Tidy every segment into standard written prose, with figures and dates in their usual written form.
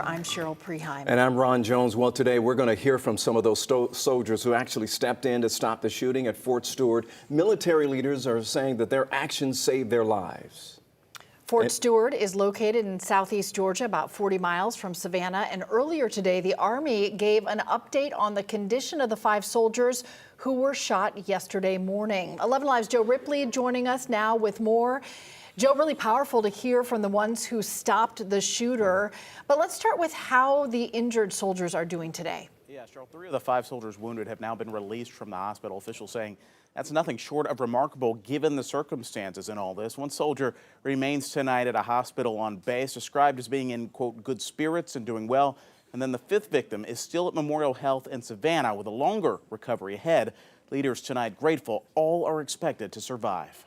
I'm Cheryl Preheim. And I'm Ron Jones. Well, today we're going to hear from some of those soldiers who actually stepped in to stop the shooting at Fort Stewart. Military leaders are saying that their actions saved their lives. Fort Stewart is located in southeast Georgia, about 40 miles from Savannah. And earlier today, the Army gave an update on the condition of the 5 soldiers who were shot yesterday morning. 11 Live's Joe Ripley joining us now with more. Joe, really powerful to hear from the ones who stopped the shooter. But let's start with how the injured soldiers are doing today. Yeah, Cheryl, 3 of the 5 soldiers wounded have now been released from the hospital. Officials saying that's nothing short of remarkable given the circumstances in all this. One soldier remains tonight at a hospital on base, described as being in, quote, good spirits and doing well. And then the 5th victim is still at Memorial Health in Savannah with a longer recovery ahead. Leaders tonight grateful all are expected to survive.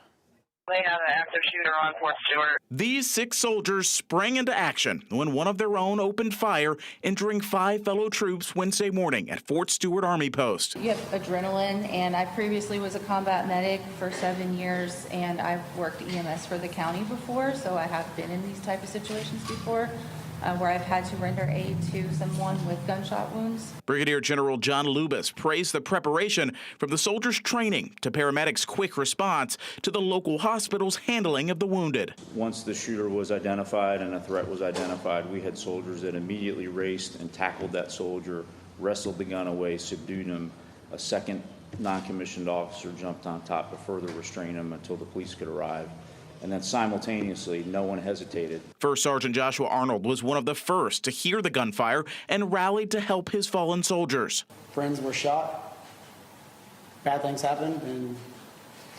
They have an active shooter on Fort Stewart. These 6 soldiers sprang into action when one of their own opened fire, injuring 5 fellow troops Wednesday morning at Fort Stewart Army Post. You have adrenaline, and I previously was a combat medic for 7 years, and I've worked EMS for the county before, so I have been in these type of situations before. Where I've had to render aid to someone with gunshot wounds. Brigadier General John Lubis praised the preparation from the soldiers' training to paramedics' quick response to the local hospital's handling of the wounded. Once the shooter was identified and a threat was identified, we had soldiers that immediately raced and tackled that soldier, wrestled the gun away, subdued him. A second non-commissioned officer jumped on top to further restrain him until the police could arrive. And then simultaneously, no one hesitated. First Sergeant Joshua Arnold was one of the first to hear the gunfire and rallied to help his fallen soldiers. Friends were shot, bad things happened, and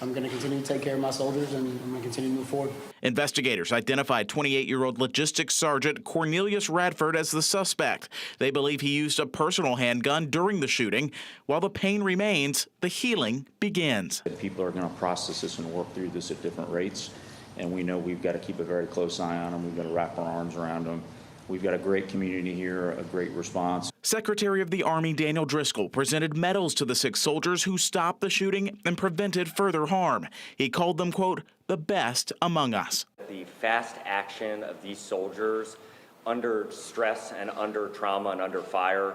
I'm going to continue to take care of my soldiers, and I'm going to continue to move forward. Investigators identified 28-year-old Logistics Sergeant Cornelius Radford as the suspect. They believe he used a personal handgun during the shooting. While the pain remains, the healing begins. People are going to process this and work through this at different rates. And we know we've got to keep a very close eye on them. We've got to wrap our arms around them. We've got a great community here, a great response. Secretary of the Army Daniel Driscoll presented medals to the 6 soldiers who stopped the shooting and prevented further harm. He called them, quote, the best among us. The fast action of these soldiers under stress and under trauma and under fire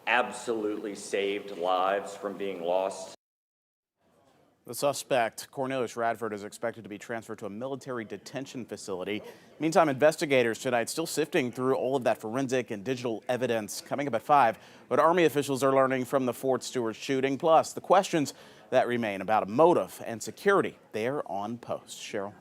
absolutely saved lives from being lost. The suspect, Cornelius Radford, is expected to be transferred to a military detention facility. Meantime, investigators tonight still sifting through all of that forensic and digital evidence. Coming up at 5, what Army officials are learning from the Fort Stewart shooting, plus the questions that remain about a motive and security there on post. Cheryl.